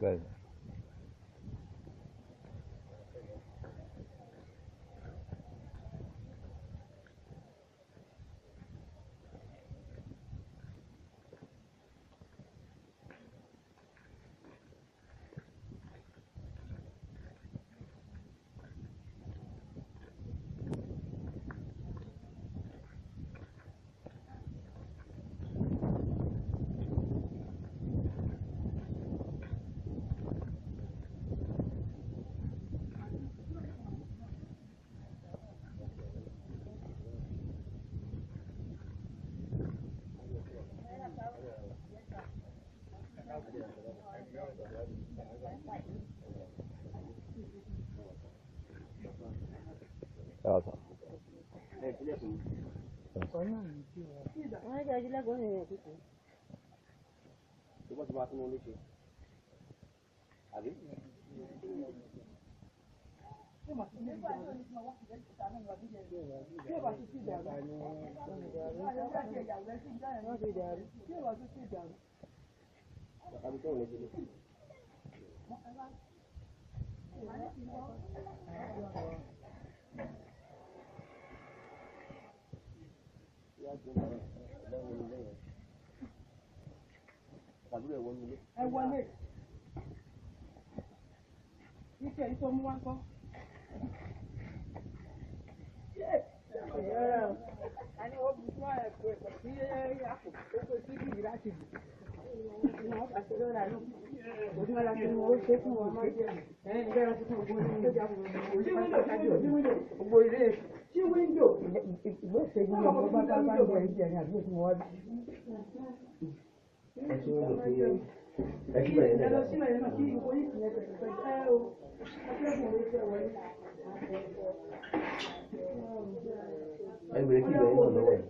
bẹ́ẹ̀. ẹ wọlé ike yìí tó mú wá kọ́. a ní wọ́n bu fún ẹ̀kọ́ ẹ̀kọ́ sí àpò ó pé sí bíbí láti bù. wọ́n pàṣẹ lọ́la ló òbí wọn láti mú owó ṣe fún wọn máa jẹ ẹgbẹ́ wọn ti fún ògbó ní ìjọba ògbó ilé sí wíńdò ìwé ìṣègùn ní ọmọ bá bá ń bẹ ìjẹ ní àdúgbò tí wọ́n wá bí. ẹ lọ sílẹ̀ yẹn náà kí ìwé ìpìlẹ̀ tẹ̀sán ẹ o akẹ́kọ̀ọ́ orí fẹ́ wọlé. ẹ bẹ̀rẹ̀ kí ìbẹ̀rẹ̀ náà lọ́wọ́ ẹ̀.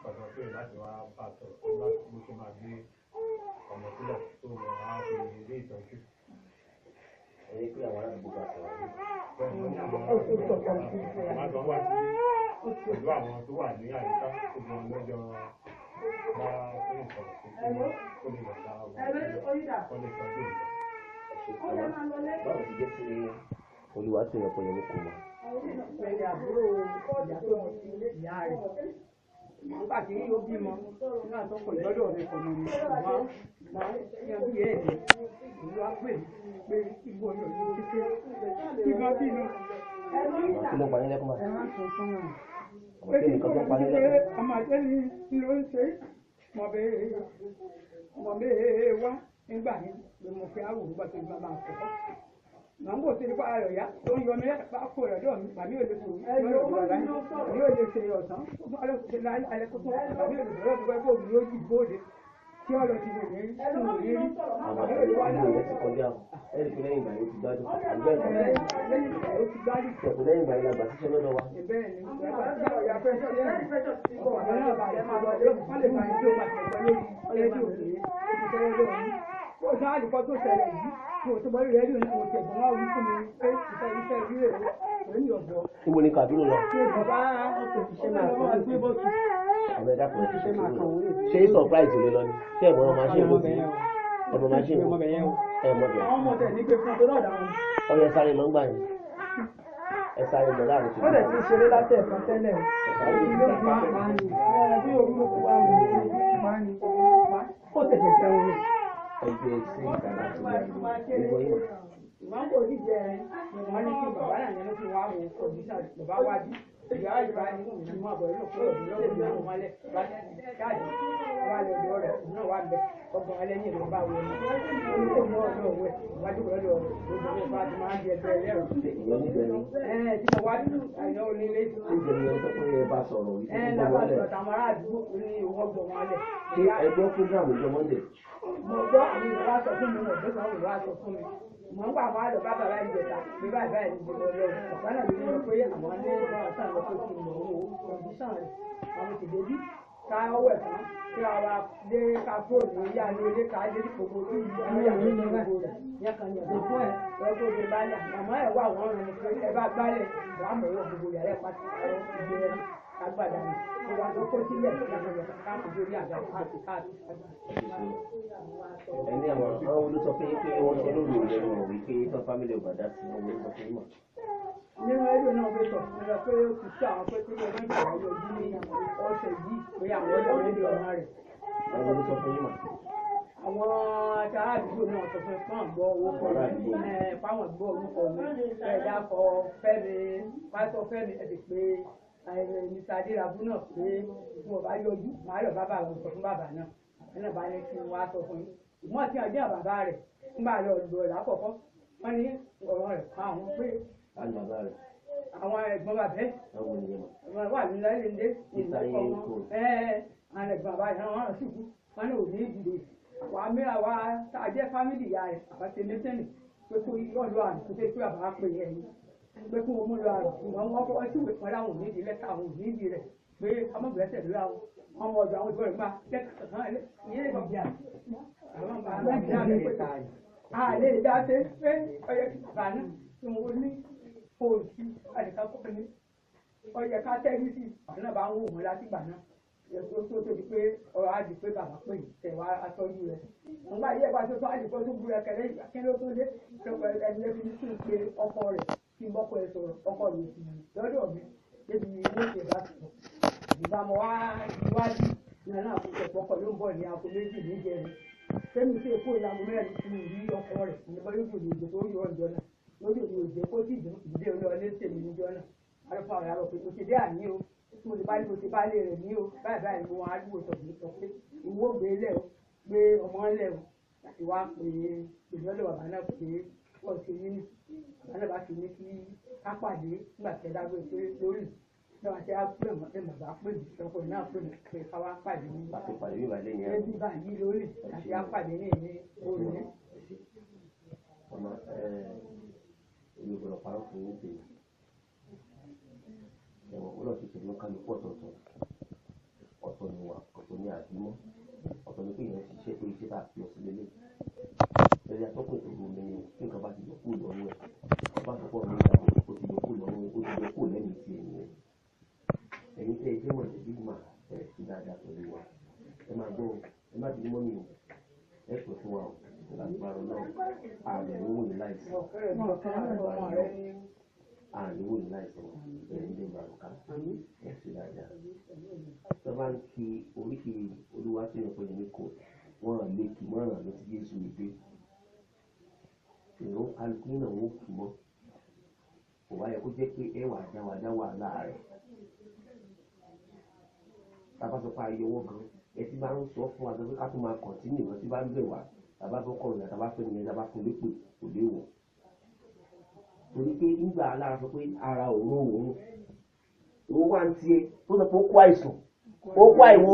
ọ̀dọ̀ pé láti wá bá sọ̀rọ̀ láti bó ṣe máa gbé ọmọ sílẹ̀ tó wọ̀ á fi ilé ìtọ́jú. ẹni pé àwọn aládùúgbò bá sọ̀rọ̀ ní. bẹ́ẹ̀ ni àwọn àgbà wá sí pẹ̀lú àwọn tó wà ní àyíká gbogbo lọ́jọ́ bá fún ìsọ̀rọ̀ sí kó lè lọ dá ọmọ kó lè tọ́jú ìlọ. báwo ti jẹ́ sí olúwa tó yẹ kó lè ní kó mọ́. Ẹ̀yà àbúrò ìyá tó mọ sí ìyá rẹ̀. Nígbà tí ó bímọ, náà tó pọ̀ lọ́dọ̀ mi kò mọ̀ ní ṣùgbọ́n máa ń yan bí ẹ̀ẹ́dẹ̀. Ìlú á pè mí pé ìbò ọ̀nà ìlú títí ìbọn bínú. kí ló ń parí lẹ́kùn bá. Ẹ máa sọ fún wọn. ọmọ Pé tí kí nìkan tó ń parí pé lẹ́kùn. ọmọ àjẹ́ ni ló ń ṣe mọ̀ bẹ́ẹ̀ wá nígbà yẹn pé mo fi àwòrán gbà tó gbà máa kọ́. Màá ń bò sí nípa ayọ̀ yá tó ń yọ mí bá kó rẹ̀ dọ̀ mí tàbí ò lè sòrò lọ́dọ̀ ìgbà láyé tàbí ò lè ṣe ọ̀sán alẹ́ kó tó tàbí ò lè sọ̀rọ̀ tó bá kó òbí lójú bóde tí ọ̀rọ̀ ti wò ní ìwò ní rí àwọn ìlú rẹ̀ ti kọjá ẹ̀rí pé lẹ́yìn ìgbà yóò ti gbádùn àgbẹ̀ ẹ̀kọ́ lẹ́yìn ìgbà ó ti gbádùn. ìṣẹ̀kù lẹ́yìn ìgbà yìí àgbà ṣiṣẹ́ lọ́dọ̀ wa. Bẹ́ẹ̀ ni ìyá fẹ́ sí ẹ̀yìn ọ̀rọ̀ náà bá yẹ máa lọ wọ́n lè máa ń jó máa tẹ̀gbọ́n lórí rédíò pé ó ti tẹ́lẹ̀ lọ́wọ́ ní. Ó sáà lùkọ́ tó ṣẹlẹ̀ yìí mo ti bọ́lú rédíò náà mo tẹ̀gbọ́n wá wí fún mi pé iṣẹ́ ìrírí rẹ̀ lórí ọ̀bọ. níbo ni Kàdúrà lọ. Bàbá òṣìṣẹ́ máa kọ́ ọdún bọ́ọ̀tù. ọmọ ẹ̀dá kan ṣe ṣe surprise lè lọ ni ṣé ẹ̀mọ́ ọmọ machine kò sí ẹ̀mọ́ machine kò ẹ̀mọ́ bẹ̀rẹ̀. Àwọn ọmọ tẹ̀ ní pé fún ọdún náà dáhùn. ọyẹ sáré lọ ń gbà yín ẹ sáré lọ láàrin Ó lè ti ṣeré láti ẹ̀kan tẹ́lẹ̀ ló máa ń ní bí ogun ló wà ní máa ń ní kó tẹ̀sẹ̀ jẹun rẹ̀. ẹgbẹ́ sí ìdáná tó yẹ gbogbo yìí. Ìwọ́n kò ní jẹ wọ́n ní kí bàbá náà yẹn ló fi wá wò kọ̀díṣà bàbá wájú. Ìyá ìgbà ni mo àbọ̀ yóò kúrò ní lọ́wọ́ ìlú àwọn ọmọlẹ̀ káàdì wà lọ́dọ̀ rẹ̀ náà wà bẹ̀ ọgbọ̀n ẹlẹ́yìn ló bá wọ ní. Ó ní kò mú ọ̀dọ̀ òwe ìwájú lọ́dọ̀ obìnrin bá ti máa ń di ẹgbẹ́ ẹlẹ́rù. ìyọ́ níbẹ̀ ni. Tí mo wá dùn àìná onílé. níbẹ̀ ni ọ̀sán pé ẹ bá sọ̀rọ̀ wípé gbogbo Lábàá wọlé. sọ̀tà àwọn ará àdúgbò ní ìwọ́n gbọ̀n wọn lẹ̀. ṣé ẹgbẹ́ program ìjọ Monday. Mo gbọ́ àwọn ìwà sọ fún mi, mo gbé sọ ìwà sọ fún mi. Mo ń gbà máa lọ bá bàbá ìjẹta pé bàbá ẹ̀ ń gbé lọ lọ. Bàbá náà ló ń lọ pé àwọn ní ìgbà ọ̀sán lọ pé kí n lọ wo kọ̀ǹdíṣàn rẹ̀. Àwọn ti débí ká ọwọ́ ẹ̀ fún kí a wá dé ká fóònù yá ní ilé ká dé gbogbo tí ìyá ní gbogbo rẹ̀. Yẹn kan yàn gbogbo ẹ̀ lọ́gbọ́n òde bá yà. Màmá ẹ̀ wà wọ́n rìn pé ẹ bá gbálẹ̀ wà á mọ̀ ọ́ gbogbo yàrá ẹ̀ pátí ìgbé ẹ̀ agbada ni. Ìwà tó kó sílẹ̀ káàkiri lórí àgbà káàkiri. ẹni àwọn olùsọ pé wọ́n ṣe lórí òun lẹ́nu ọ̀rọ̀ wípé tán fámìlì ọ̀gbà dá sí owó ìsọ fún ìmọ̀. Nínú ẹ̀rọ náà ló sọ fún mi pé ó ti sí àwọn pé kí ló ń bọ̀ ọ́ lójú ní ọ̀sẹ̀ yìí pé àwọn ọjọ́ méjì ọ̀nà rẹ̀. àwọn olùsọ fún ìmọ̀. Àwọn ará àdúgbò náà sọ fún fún àgbọ̀ owó kọ fáwọn àgbọ̀ orúkọ mi ẹ̀dá kọ Fẹ́mi pásítọ̀ Fẹ́mi ẹ̀ ti pé Mr. Adélábù náà pé tí wọ́n bá yọjú màá lọ bá bàbá sọ fún bàbá náà ẹ̀ náà bá ní kí wọ́n á sọ fún yín. Ìmọ̀ àti àjẹ́ bàbá rẹ̀ nígbà lọ lọ lákọ̀ọ́kọ́ wọ́n ní ọ̀rọ̀ rẹ̀ pa àwọn pé àlù bàbá rẹ̀. àwọn ẹ̀gbọ́n bàbá ẹ̀ àwọn ènìyàn. wà ní lẹ́lẹ́ndé ìlú ọmọ àwọn ẹ̀gbọ́n bàbá yẹn wọ́n rán síkú wọ́n ní òní ìdìbò wà á mìíràn wá tá a jẹ́ fámìlì ìyá rẹ̀ àbáṣe mẹ́tẹ́nì pé kó yọ̀ọ̀lọ́ àrùn tó fẹ́ pé àbá pè é ẹ̀yìn pé kó wọ́n mú lọ àrùn ṣùgbọ́n wọ́n fọwọ́ sí ìwé pẹ̀lú àwọn òní ìdí lẹ́ka àwọn òní ìdí rẹ̀ pé ọmọbìnrin tẹ̀lé àwọn ọmọ ọ̀dọ̀ àwọn ìjọ rẹ̀ máa kẹ́kọ̀ọ́ kan ìyẹn ìgbà àwọn bàbá àlè ìdáṣe pé ọyẹ bàbá náà tí wọ́n ní fóònù sí àdìkà kọ́ni ọyẹ ká tẹ́lí sí ọ̀nà bá ń wò wọ́n láti gbà náà èso tó tóbi pé ọ̀rọ̀ àdì pé bàbá pè tẹ̀wá aṣọ́jú rẹ̀ wọ́n bá yẹ pàṣẹ tó àdìpọ̀ tó bu ẹ̀kẹ́lẹ́ ìgbà kí ló tó dé lọ́pọ̀ ẹni lẹ́bi ní kí n pe ọkọ rẹ̀ kí n bọ́kọ ẹ̀ sọ̀rọ̀ ọkọ rẹ̀ sì lọ́dọ̀ mi débi ní ìṣe bá sọ̀rọ̀ ìbámu wá iwájú ìyá náà kò tẹ̀ pọkọ ló ń bọ̀ ní aago méjì níjẹrin sẹ́mi tí èkó ìlànà mẹ́rin ti rí ọkọ rẹ̀ nígbà yóò fi òjò tó yọ ọjọ́ náà lórí òjò kó sì ìdílé olóòlé tèmi níjọ́ náà alùpàá ọ̀rẹ́ àròpé mo ti dé àní o mo ti bá lè rẹ̀ ní o báyìí báyìí mo wọn àdúgbò sọ pé ìwọ gbé lẹ̀ o gbé ọmọ lẹ̀ o láti wá pé ìdílé bàbá náà pé wọ́n ti ní bàbá náà bá ti ní kí á pàdé nígbà tí ẹ dágbé pé lórí náà àti àpè mọ̀ pé bàbá pè mí ọkọ̀ náà pè mí pé káwá pàdé ní bíbá yìí lórí àti àpàdé ní ìní orí ní. ọmọ olùgbọ̀lọ̀ parọ́ fún yín pé ẹ̀wọ̀n ó lọ sí ìṣèlú kálukú ọ̀tọ̀ọ̀tọ̀ ọ̀tọ̀ ni ọ̀tọ̀ ní àbímọ́ ọ̀tọ̀ ní pé èèyàn ṣiṣẹ́ pé iṣẹ́ bá fi ọ̀sìn lélẹ̀ ẹ̀rí atọ́kùn ìṣòro mi ni kí nǹkan bá ti yọ kúrò lọ́wọ́ ẹ̀ ọba àkọ́kọ́ mi ìyàwó ó ti yọ kúrò lọ́wọ́ ó ti yọ kúrò lẹ́yìn tí ènìyàn ẹ̀yin tẹ́ ẹ jẹ́ mọ̀ níbi mà ẹ̀ sí dáadáa pẹ̀lú wa ẹ máa gbọ́ ẹ má bínú mọ́ mi o ẹ pẹ̀ fún wa o lágbára náà ààrẹ owó ní láìsí ààrẹ owó ní láìsí ẹ̀yìn ní ìbàrúkà ẹ sí dáadáa tó bá ń fi oríṣi olúwa tí wọ́n pè ní kò wọ́n lè kì mọ́ràn lọ sí Jésù ìgbé èrò kálukú náà wọ́n kì mọ́ kò wáyé kó jẹ́ pé ẹwà dáwà láàárẹ̀ tàbá sọ pé ayọwọ́ gan ẹ ti máa ń sọ fún wa pé ká tó máa kọ̀ntínú ìwọ́n tí bá ń bẹ̀ wá tàbá tó kọ̀ ọ̀nà tàbá fẹ́ nìyẹn tàbá fún lépè kò léwọ̀ torí pé nígbà alára sọ pé ara òun wà ń tiẹ̀ tó sọ pé ó kó àìsàn ó kó àìwo